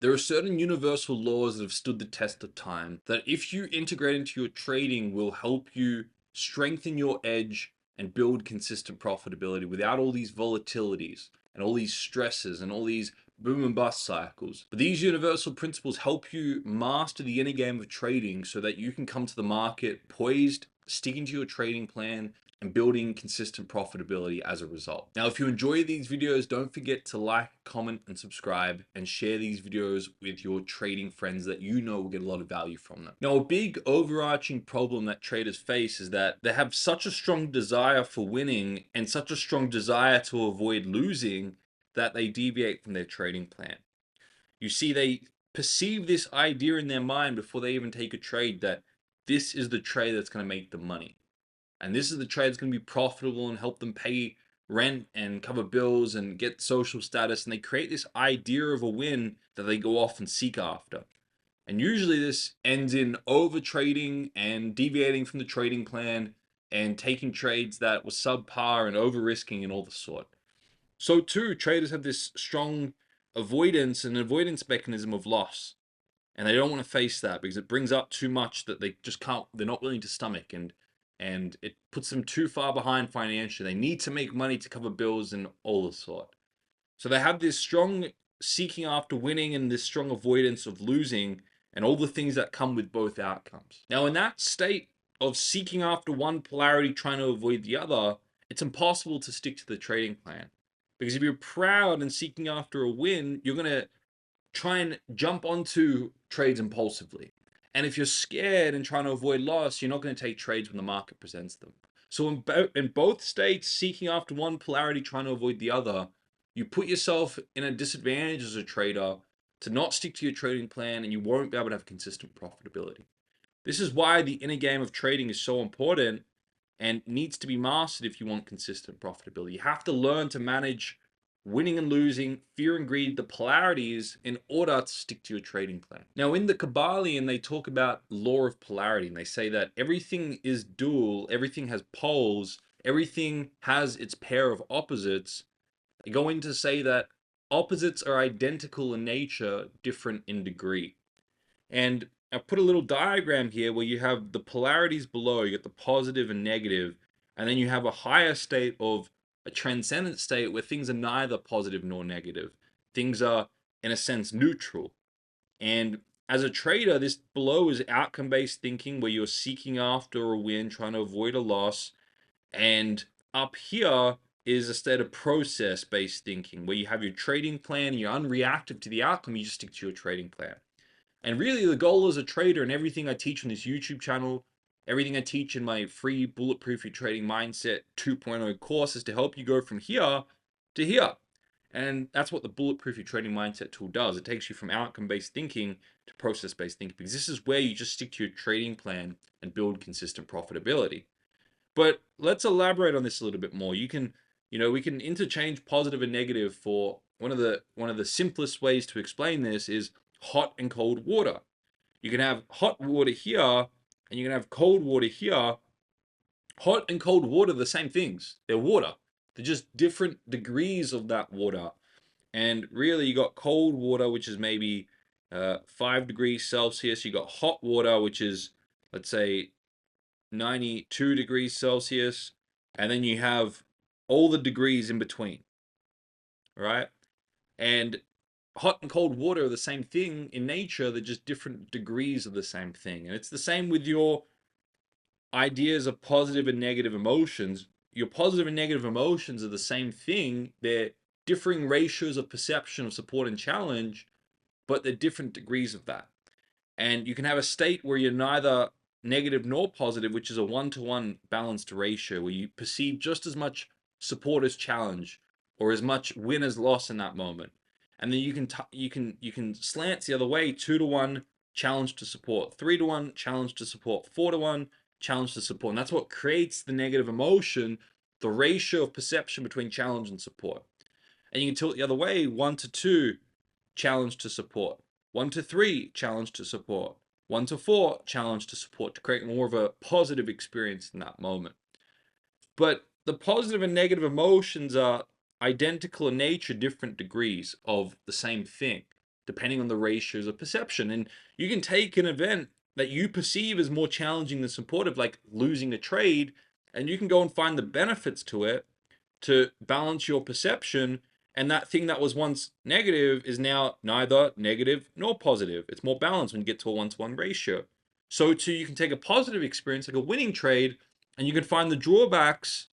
There are certain universal laws that have stood the test of time that if you integrate into your trading will help you strengthen your edge and build consistent profitability without all these volatilities and all these stresses and all these boom and bust cycles. But these universal principles help you master the inner game of trading so that you can come to the market poised, sticking to your trading plan, and building consistent profitability as a result. Now, if you enjoy these videos, don't forget to like, comment, and subscribe, and share these videos with your trading friends that you know will get a lot of value from them. Now, a big overarching problem that traders face is that they have such a strong desire for winning and such a strong desire to avoid losing that they deviate from their trading plan. You see, they perceive this idea in their mind before they even take a trade that this is the trade that's going to make them money. And this is the trade that's going to be profitable and help them pay rent and cover bills and get social status. And they create this idea of a win that they go off and seek after. And usually this ends in over trading and deviating from the trading plan and taking trades that were subpar and over risking and all the sort. So too, traders have this strong avoidance mechanism of loss. And they don't want to face that because it brings up too much that they just can't, they're not willing to stomach, and it puts them too far behind financially. They need to make money to cover bills and all the sort. So they have this strong seeking after winning and this strong avoidance of losing and all the things that come with both outcomes. Now, in that state of seeking after one polarity, trying to avoid the other, it's impossible to stick to the trading plan. Because if you're proud and seeking after a win, you're going to try and jump onto trades impulsively. And if you're scared and trying to avoid loss, you're not going to take trades when the market presents them. So in both states, seeking after one polarity, trying to avoid the other, you put yourself in a disadvantage as a trader to not stick to your trading plan, and you won't be able to have consistent profitability. This is why the inner game of trading is so important and needs to be mastered if you want consistent profitability. You have to learn to manage winning and losing, fear and greed, the polarities in order to stick to your trading plan. Now, in the Kabbalion, they talk about law of polarity, and they say that everything is dual, everything has poles, everything has its pair of opposites. They go in to say that opposites are identical in nature, different in degree. And I put a little diagram here where you have the polarities below, you get the positive and negative, and then you have a higher state of a transcendent state where things are neither positive nor negative. Things are, in a sense, neutral. And as a trader, this below is outcome-based thinking where you're seeking after a win, trying to avoid a loss. And up here is a state of process-based thinking where you have your trading plan, you're unreactive to the outcome, you just stick to your trading plan. And really, the goal as a trader and everything I teach on this YouTube channel, everything I teach in my free Bulletproof Your Trading Mindset 2.0 course is to help you go from here to here. And that's what the Bulletproof Your Trading Mindset tool does. It takes you from outcome-based thinking to process-based thinking, because this is where you just stick to your trading plan and build consistent profitability. But let's elaborate on this a little bit more. We can interchange positive and negative. For one of the simplest ways to explain this is hot and cold water. You can have hot water here and you can have cold water here. Hot and cold water are the same things. They're water. They're just different degrees of that water. And really, you got cold water, which is maybe 5 degrees Celsius. You got hot water, which is, let's say, 92 degrees Celsius. And then you have all the degrees in between, right? And hot and cold water are the same thing in nature. They're just different degrees of the same thing. And it's the same with your ideas of positive and negative emotions. Your positive and negative emotions are the same thing. They're differing ratios of perception of support and challenge, but they're different degrees of that. And you can have a state where you're neither negative nor positive, which is a one-to-one balanced ratio, where you perceive just as much support as challenge, or as much win as loss in that moment. And then you can slant the other way, 2-to-1 challenge to support, 3-to-1 challenge to support, 4-to-1 challenge to support. And that's what creates the negative emotion, the ratio of perception between challenge and support. And you can tilt the other way, 1-to-2 challenge to support, 1-to-3 challenge to support, 1-to-4 challenge to support, to create more of a positive experience in that moment. But the positive and negative emotions are identical in nature, different degrees of the same thing, depending on the ratios of perception. And you can take an event that you perceive as more challenging than supportive, like losing a trade, and you can go and find the benefits to it to balance your perception. And that thing that was once negative is now neither negative nor positive. It's more balanced when you get to a 1-to-1 ratio. So too, you can take a positive experience like a winning trade, and you can find the drawbacks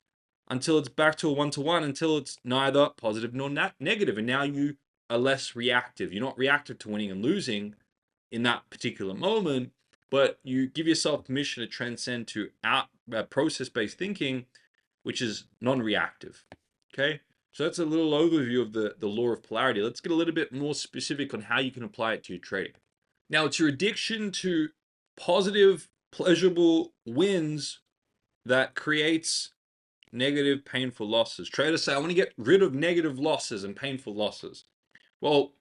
until it's back to a 1-to-1, until it's neither positive nor negative. And now you are less reactive. You're not reactive to winning and losing in that particular moment, but you give yourself permission to transcend to process-based thinking, which is non-reactive. Okay, so that's a little overview of the law of polarity. Let's get a little bit more specific on how you can apply it to your trading. Now, it's your addiction to positive, pleasurable wins that creates negative, painful losses. Traders say, I want to get rid of negative losses and painful losses. Well,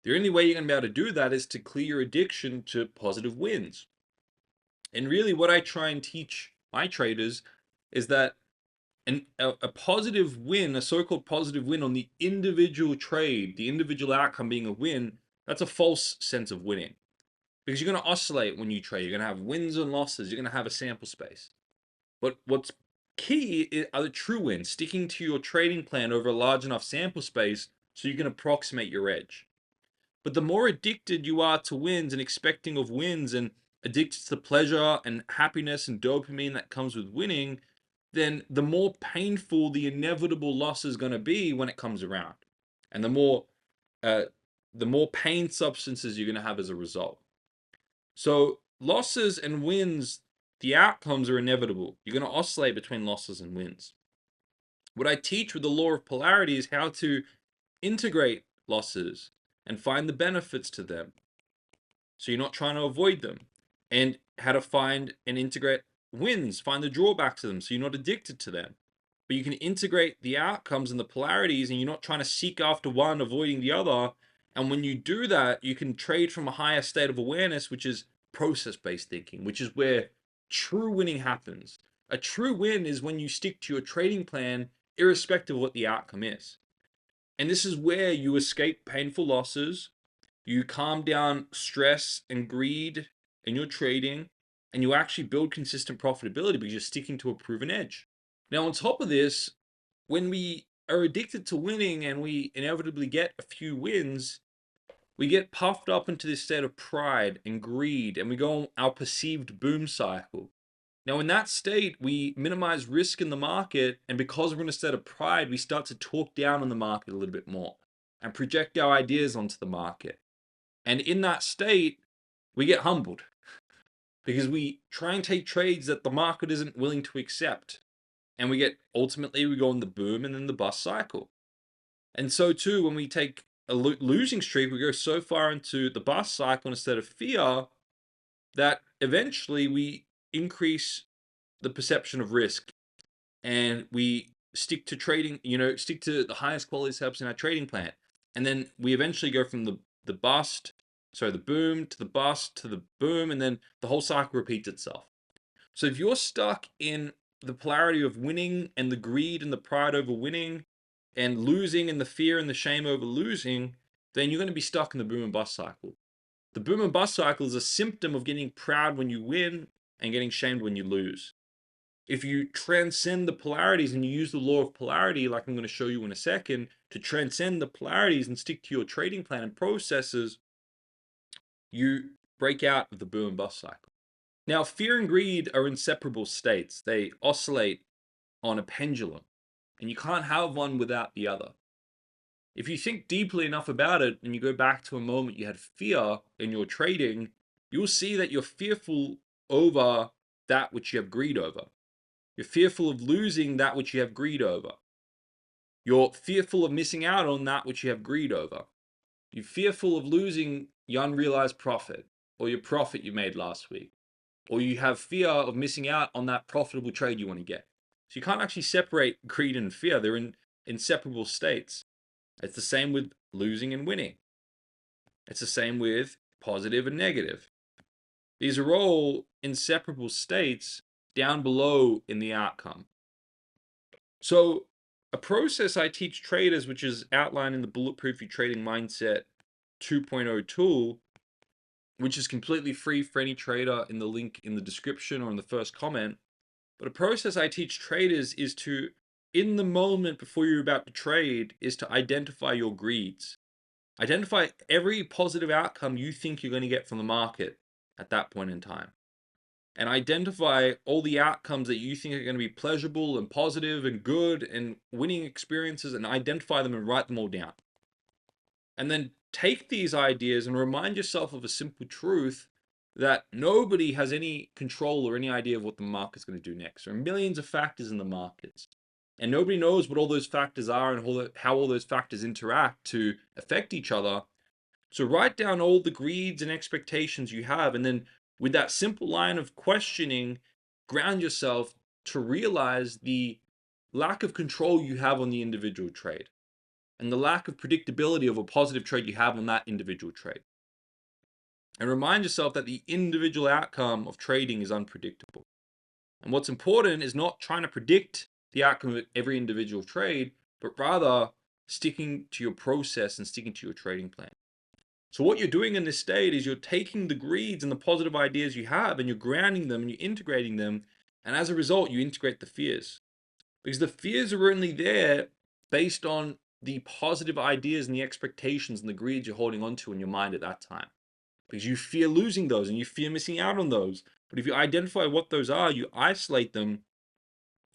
the only way you're going to be able to do that is to clear your addiction to positive wins. And really, what I try and teach my traders is that a positive win, a so-called positive win on the individual trade, the individual outcome being a win, that's a false sense of winning. Because you're going to oscillate when you trade. You're going to have wins and losses. You're going to have a sample space. But what's key are the true wins, sticking to your trading plan over a large enough sample space so you can approximate your edge. But the more addicted you are to wins and expecting of wins and addicted to pleasure and happiness and dopamine that comes with winning, then the more painful the inevitable loss is going to be when it comes around. And the more pain substances you're going to have as a result. So losses and wins, the outcomes are inevitable. You're going to oscillate between losses and wins. What I teach with the law of polarity is how to integrate losses and find the benefits to them, so you're not trying to avoid them, and how to find and integrate wins, find the drawbacks to them, so you're not addicted to them. But you can integrate the outcomes and the polarities, and you're not trying to seek after one, avoiding the other. And when you do that, you can trade from a higher state of awareness, which is process-based thinking, which is where true winning happens. A true win is when you stick to your trading plan, irrespective of what the outcome is. And this is where you escape painful losses, you calm down stress and greed in your trading, and you actually build consistent profitability because you're sticking to a proven edge. Now, on top of this, when we are addicted to winning and we inevitably get a few wins, we get puffed up into this state of pride and greed, and we go on our perceived boom cycle. Now, in that state, we minimize risk in the market, and because we're in a state of pride, we start to talk down on the market a little bit more and project our ideas onto the market. And in that state, we get humbled because we try and take trades that the market isn't willing to accept. And ultimately, we go on the boom and then the bust cycle. And so too, when we take a losing streak, we go so far into the bust cycle instead of fear that eventually we increase the perception of risk, and we stick to trading, stick to the highest quality setups in our trading plan. And then we eventually go from the boom to the bust to the boom, and then the whole cycle repeats itself. So if you're stuck in the polarity of winning and the greed and the pride over winning, and losing and the fear and the shame over losing, then you're going to be stuck in the boom and bust cycle. The boom and bust cycle is a symptom of getting proud when you win and getting shamed when you lose. If you transcend the polarities and you use the law of polarity, like I'm going to show you in a second, to transcend the polarities and stick to your trading plan and processes, you break out of the boom and bust cycle. Now, fear and greed are inseparable states. They oscillate on a pendulum, and you can't have one without the other. If you think deeply enough about it and you go back to a moment you had fear in your trading, you'll see that you're fearful over that which you have greed over. You're fearful of losing that which you have greed over. You're fearful of missing out on that which you have greed over. You're fearful of losing your unrealized profit or your profit you made last week. Or you have fear of missing out on that profitable trade you want to get. So you can't actually separate greed and fear. They're in inseparable states. It's the same with losing and winning. It's the same with positive and negative. These are all inseparable states down below in the outcome. So a process I teach traders, which is outlined in the Bulletproof Your Trading Mindset 2.0 tool, which is completely free for any trader, in the link in the description or in the first comment. But a process I teach traders is to, in the moment before you're about to trade, is to identify your greeds. Identify every positive outcome you think you're going to get from the market at that point in time. And identify all the outcomes that you think are going to be pleasurable and positive and good and winning experiences, and identify them and write them all down. And then take these ideas and remind yourself of a simple truth that nobody has any control or any idea of what the market's going to do next. There are millions of factors in the markets, and nobody knows what all those factors are and how all those factors interact to affect each other. So write down all the greeds and expectations you have, and then with that simple line of questioning, ground yourself to realize the lack of control you have on the individual trade and the lack of predictability of a positive trade you have on that individual trade. And remind yourself that the individual outcome of trading is unpredictable. And what's important is not trying to predict the outcome of every individual trade, but rather sticking to your process and sticking to your trading plan. So what you're doing in this state is you're taking the greeds and the positive ideas you have, and you're grounding them and you're integrating them. And as a result, you integrate the fears, because the fears are only there based on the positive ideas and the expectations and the greeds you're holding on to in your mind at that time, because you fear losing those and you fear missing out on those. But if you identify what those are, you isolate them,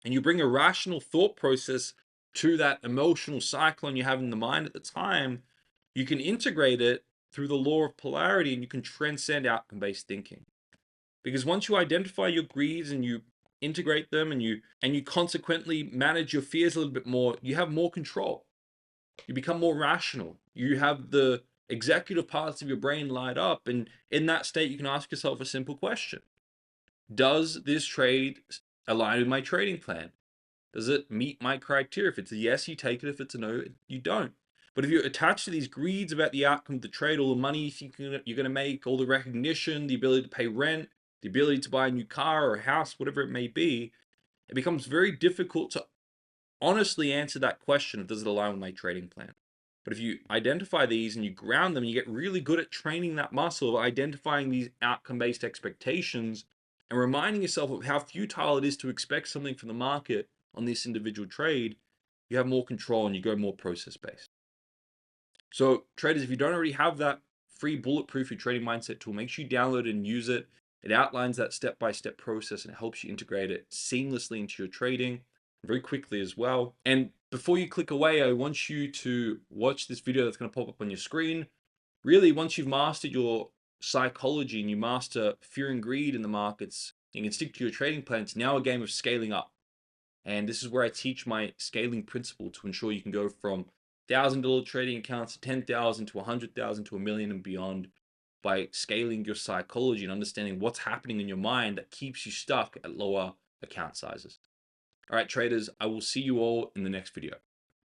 and you bring a rational thought process to that emotional cyclone you have in the mind at the time, you can integrate it through the law of polarity, and you can transcend outcome-based thinking. Because once you identify your greeds and you integrate them, and you consequently manage your fears a little bit more, you have more control. You become more rational. You have the executive parts of your brain light up, and in that state you can ask yourself a simple question: does this trade align with my trading plan? Does it meet my criteria? If it's a yes, you take it. If it's a no, you don't. But if you're attached to these greeds about the outcome of the trade, all the money you think you're going to make, all the recognition, the ability to pay rent, the ability to buy a new car or a house, whatever it may be, it becomes very difficult to honestly answer that question of, does it align with my trading plan? But if you identify these and you ground them, you get really good at training that muscle of identifying these outcome-based expectations and reminding yourself of how futile it is to expect something from the market on this individual trade. You have more control and you go more process-based. So traders, if you don't already have that free bulletproof your trading mindset tool, make sure you download it and use it. It outlines that step-by-step process and it helps you integrate it seamlessly into your trading very quickly as well. And before you click away, I want you to watch this video that's going to pop up on your screen. Really, once you've mastered your psychology and you master fear and greed in the markets, you can stick to your trading plan. It's now a game of scaling up. And this is where I teach my scaling principle to ensure you can go from $1,000 trading accounts to 10,000 to 100,000 to a million and beyond by scaling your psychology and understanding what's happening in your mind that keeps you stuck at lower account sizes. All right, traders, I will see you all in the next video.